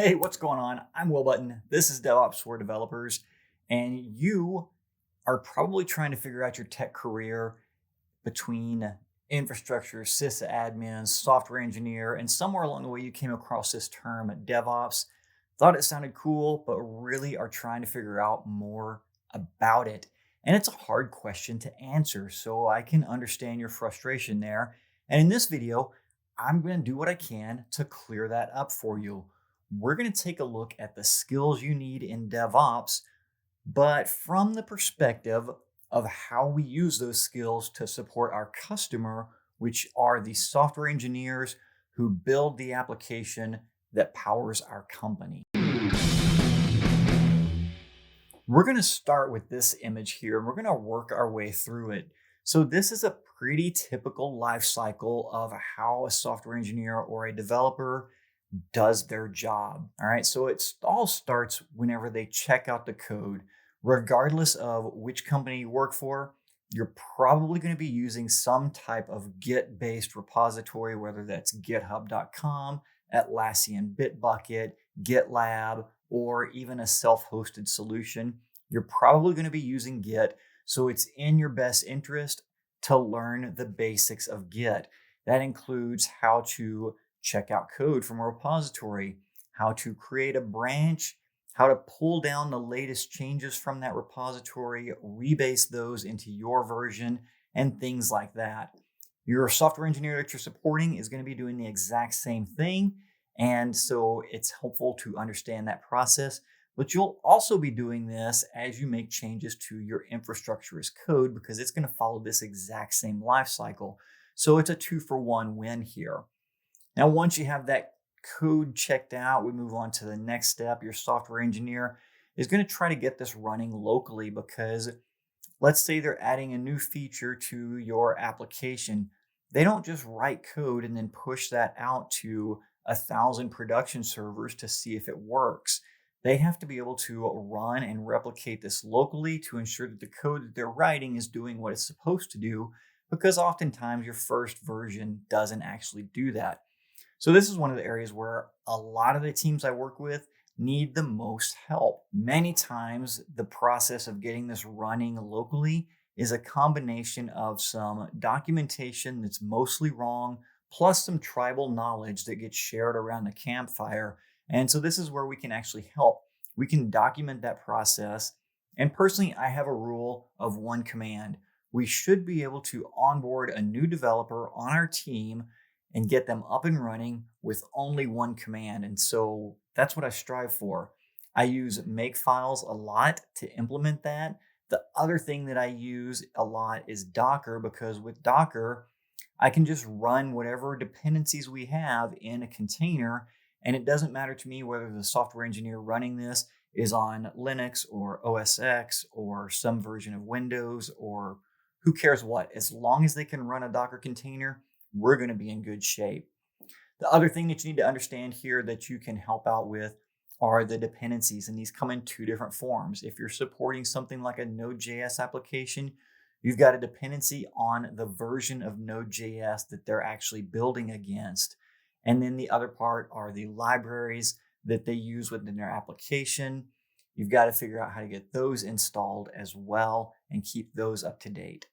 Hey, what's going on? I'm Will Button. This is DevOps for Developers, and you are probably trying to figure out your tech career between infrastructure, sysadmin, software engineer, and somewhere along the way you came across this term DevOps. Thought it sounded cool, but really are trying to figure out more about it. And it's a hard question to answer, so I can understand your frustration there. And in this video, I'm going to do what I can to clear that up for you. We're going to take a look at the skills you need in DevOps, but from the perspective of how we use those skills to support our customer, which are the software engineers who build the application that powers our company. We're going to start with this image here, and we're going to work our way through it. So this is a pretty typical life cycle of how a software engineer or a developer does their job. All right. So it all starts whenever they check out the code, regardless of which company you work for. You're probably going to be using some type of Git-based repository, whether that's github.com, Atlassian Bitbucket, GitLab, or even a self-hosted solution. You're probably going to be using Git, so it's in your best interest to learn the basics of Git. That includes how to check out code from a repository, how to create a branch, how to pull down the latest changes from that repository, rebase those into your version, and things like that. Your software engineer that you're supporting is going to be doing the exact same thing. And so it's helpful to understand that process. But you'll also be doing this as you make changes to your infrastructure as code, because it's going to follow this exact same life cycle. So it's a 2-for-1 win here. Now, once you have that code checked out, we move on to the next step. Your software engineer is going to try to get this running locally, because let's say they're adding a new feature to your application. They don't just write code and then push that out to 1,000 production servers to see if it works. They have to be able to run and replicate this locally to ensure that the code that they're writing is doing what it's supposed to do, because oftentimes your first version doesn't actually do that. So this is one of the areas where a lot of the teams I work with need the most help. Many times the process of getting this running locally is a combination of some documentation that's mostly wrong, plus some tribal knowledge that gets shared around the campfire. And so this is where we can actually help. We can document that process. And personally, I have a rule of one command. We should be able to onboard a new developer on our team and get them up and running with only one command. And so that's what I strive for. I use makefiles a lot to implement that. The other thing that I use a lot is Docker, because with Docker, I can just run whatever dependencies we have in a container. And it doesn't matter to me whether the software engineer running this is on Linux or OS X or some version of Windows, or who cares what. As long as they can run a Docker container, we're going to be in good shape. The other thing that you need to understand here that you can help out with are the dependencies, and these come in two different forms. If you're supporting something like a Node.js application, you've got a dependency on the version of Node.js that they're actually building against. And then the other part are the libraries that they use within their application. You've got to figure out how to get those installed as well and keep those up to date.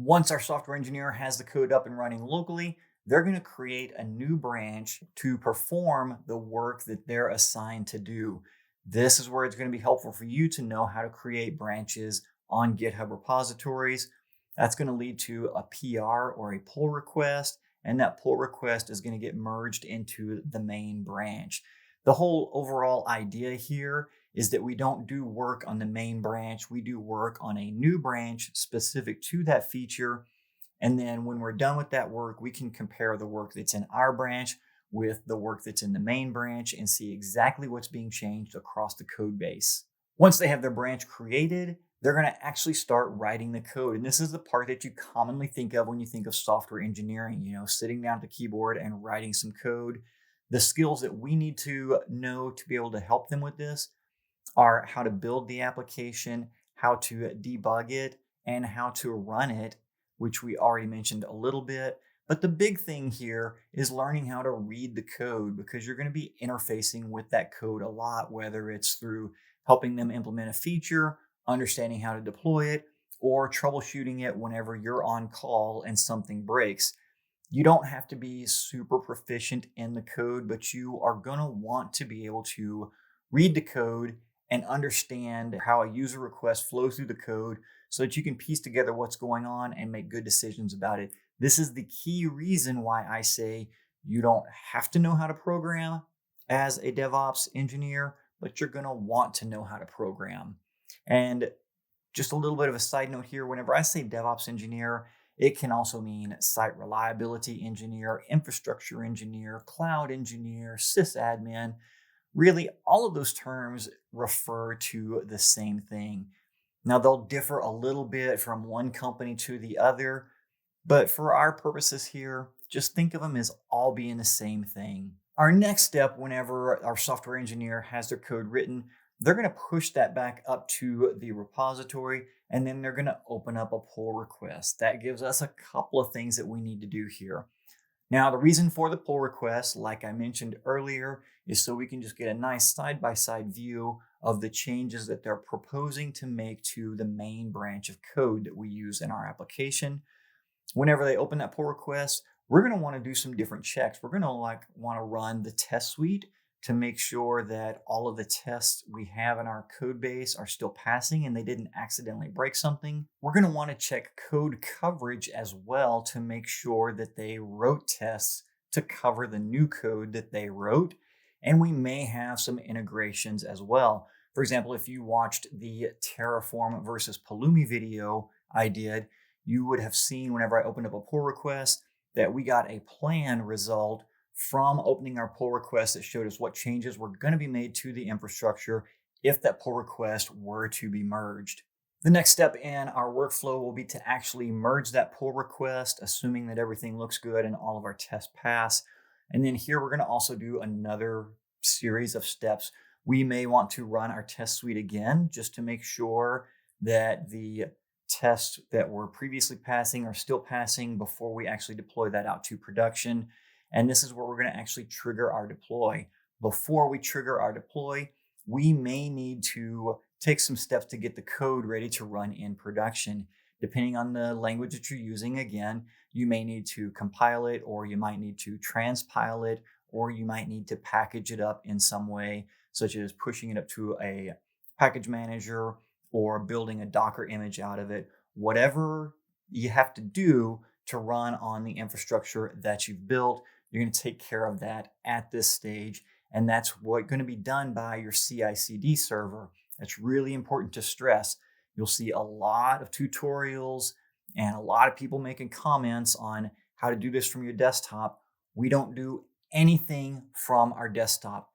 Once our software engineer has the code up and running locally, they're going to create a new branch to perform the work that they're assigned to do. This is where it's going to be helpful for you to know how to create branches on GitHub repositories. That's going to lead to a PR or a pull request, and that pull request is going to get merged into the main branch. The whole overall idea here is that we don't do work on the main branch. We do work on a new branch specific to that feature. And then when we're done with that work, we can compare the work that's in our branch with the work that's in the main branch and see exactly what's being changed across the code base. Once they have their branch created, they're going to actually start writing the code. And this is the part that you commonly think of when you think of software engineering, sitting down at the keyboard and writing some code. The skills that we need to know to be able to help them with this are how to build the application, how to debug it, and how to run it, which we already mentioned a little bit. But the big thing here is learning how to read the code because you're going to be interfacing with that code a lot, whether it's through helping them implement a feature, understanding how to deploy it, or troubleshooting it whenever you're on call and something breaks. You don't have to be super proficient in the code, but you are going to want to be able to read the code and understand how a user request flows through the code so that you can piece together what's going on and make good decisions about it. This is the key reason why I say you don't have to know how to program as a DevOps engineer, but you're going to want to know how to program. And just a little bit of a side note here, whenever I say DevOps engineer, it can also mean site reliability engineer, infrastructure engineer, cloud engineer, sysadmin. Really, all of those terms refer to the same thing. Now, they'll differ a little bit from one company to the other, but for our purposes here, just think of them as all being the same thing. Our next step, whenever our software engineer has their code written, they're going to push that back up to the repository, and then they're going to open up a pull request. That gives us a couple of things that we need to do here. Now, the reason for the pull request, like I mentioned earlier, is so we can just get a nice side-by-side view of the changes that they're proposing to make to the main branch of code that we use in our application. Whenever they open that pull request, we're going to want to do some different checks. We're going to want to run the test suite to make sure that all of the tests we have in our code base are still passing and they didn't accidentally break something. We're going to want to check code coverage as well to make sure that they wrote tests to cover the new code that they wrote. And we may have some integrations as well. For example, if you watched the Terraform versus Pulumi video I did, you would have seen whenever I opened up a pull request that we got a plan result from opening our pull request that showed us what changes were going to be made to the infrastructure if that pull request were to be merged. The next step in our workflow will be to actually merge that pull request, assuming that everything looks good and all of our tests pass. And then here we're going to also do another series of steps. We may want to run our test suite again just to make sure that the tests that were previously passing are still passing before we actually deploy that out to production. And this is where we're going to actually trigger our deploy. Before we trigger our deploy, we may need to take some steps to get the code ready to run in production. Depending on the language that you're using, again, you may need to compile it, or you might need to transpile it, or you might need to package it up in some way, such as pushing it up to a package manager or building a Docker image out of it. Whatever you have to do to run on the infrastructure that you've built, you're going to take care of that at this stage. And that's what's going to be done by your CI/CD server. That's really important to stress. You'll see a lot of tutorials and a lot of people making comments on how to do this from your desktop. We don't do anything from our desktop.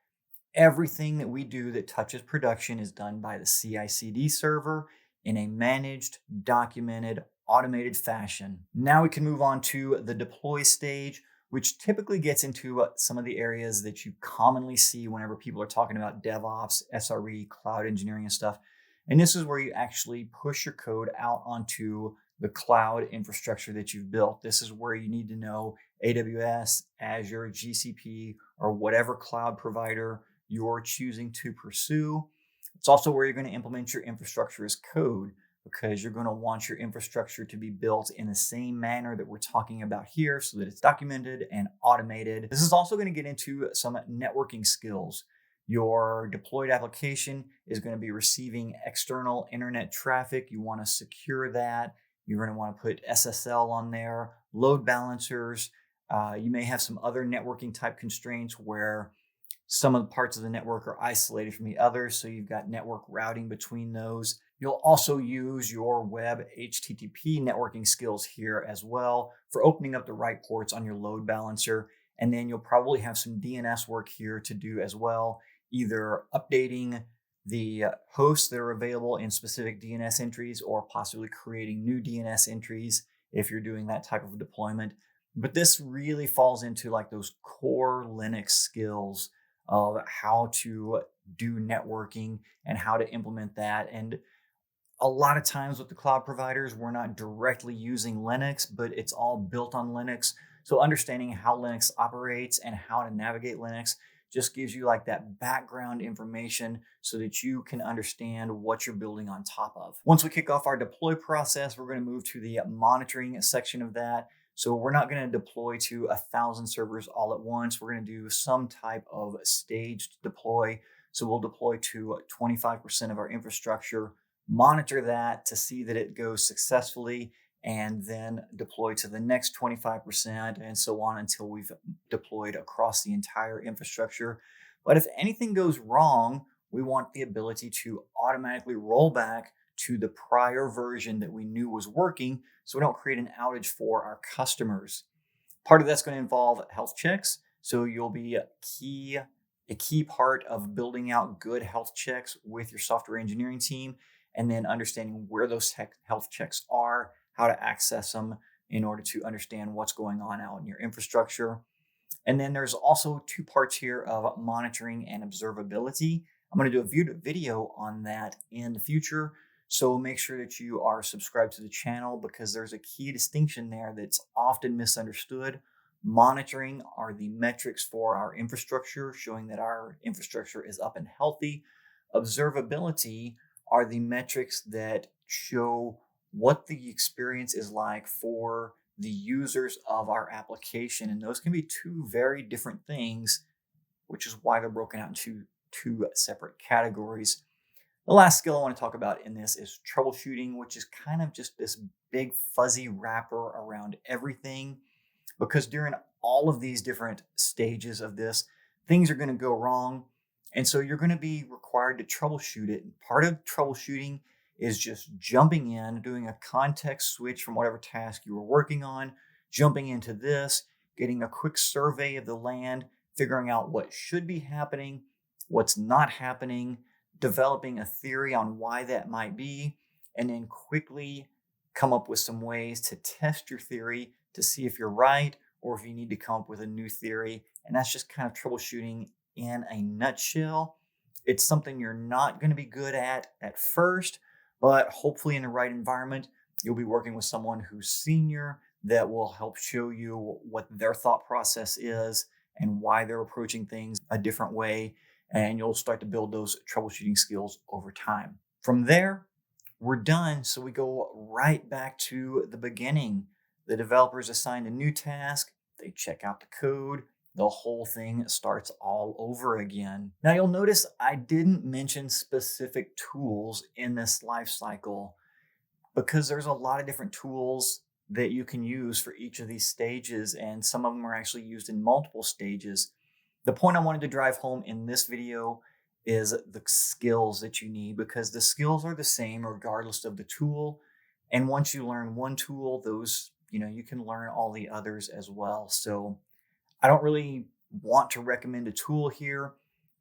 Everything that we do that touches production is done by the CI/CD server in a managed, documented, automated fashion. Now we can move on to the deploy stage, which typically gets into some of the areas that you commonly see whenever people are talking about DevOps, SRE, cloud engineering and stuff. And this is where you actually push your code out onto the cloud infrastructure that you've built. This is where you need to know AWS, Azure, GCP, or whatever cloud provider you're choosing to pursue. It's also where you're going to implement your infrastructure as code, because you're going to want your infrastructure to be built in the same manner that we're talking about here so that it's documented and automated. This is also going to get into some networking skills. Your deployed application is going to be receiving external internet traffic. You want to secure that. You're going to want to put SSL on there, load balancers. You may have some other networking type constraints where some of the parts of the network are isolated from the others, so you've got network routing between those. You'll also use your web HTTP networking skills here as well for opening up the right ports on your load balancer. And then you'll probably have some DNS work here to do as well, either updating the hosts that are available in specific DNS entries or possibly creating new DNS entries if you're doing that type of deployment. But this really falls into like those core Linux skills of how to do networking and how to implement that. And a lot of times with the cloud providers, we're not directly using Linux, but it's all built on Linux. So understanding how Linux operates and how to navigate Linux just gives you like that background information so that you can understand what you're building on top of. Once we kick off our deploy process, we're going to move to the monitoring section of that. So we're not going to deploy to 1,000 servers all at once. We're going to do some type of staged deploy. So we'll deploy to 25% of our infrastructure, monitor that to see that it goes successfully, and then deploy to the next 25% and so on until we've deployed across the entire infrastructure. But if anything goes wrong, we want the ability to automatically roll back to the prior version that we knew was working so we don't create an outage for our customers. Part of that's going to involve health checks. So you'll be a key part of building out good health checks with your software engineering team, and then understanding where those health checks are, how to access them in order to understand what's going on out in your infrastructure. And then there's also two parts here of monitoring and observability. I'm going to do a video on that in the future. So make sure that you are subscribed to the channel because there's a key distinction there that's often misunderstood. Monitoring are the metrics for our infrastructure, showing that our infrastructure is up and healthy. Observability are the metrics that show what the experience is like for the users of our application. And those can be two very different things, which is why they're broken out into two separate categories. The last skill I want to talk about in this is troubleshooting, which is kind of just this big fuzzy wrapper around everything, because during all of these different stages of this, things are going to go wrong. And so you're going to be required to troubleshoot it. And part of troubleshooting is just jumping in, doing a context switch from whatever task you were working on, jumping into this, getting a quick survey of the land, figuring out what should be happening, what's not happening, developing a theory on why that might be, and then quickly come up with some ways to test your theory to see if you're right or if you need to come up with a new theory. And that's just kind of troubleshooting in a nutshell. It's something you're not going to be good at first, but hopefully in the right environment, you'll be working with someone who's senior that will help show you what their thought process is and why they're approaching things a different way. And you'll start to build those troubleshooting skills over time. From there, we're done. So we go right back to the beginning. The developer is assigned a new task. They check out the code. The whole thing starts all over again. Now you'll notice I didn't mention specific tools in this life cycle because there's a lot of different tools that you can use for each of these stages, and some of them are actually used in multiple stages. The point I wanted to drive home in this video is the skills that you need, because the skills are the same regardless of the tool. And once you learn one tool, you can learn all the others as well. So I don't really want to recommend a tool here,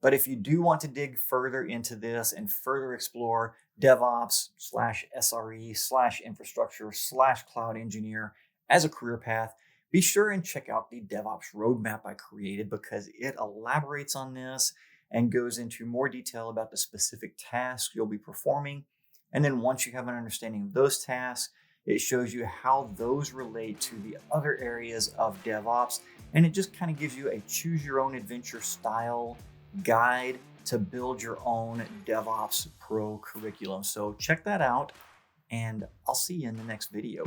but if you do want to dig further into this and further explore DevOps /SRE /infrastructure /cloud engineer as a career path, be sure and check out the DevOps roadmap I created, because it elaborates on this and goes into more detail about the specific tasks you'll be performing. And then once you have an understanding of those tasks, it shows you how those relate to the other areas of DevOps. And it just kind of gives you a choose your own adventure style guide to build your own DevOps Pro curriculum. So check that out, and I'll see you in the next video.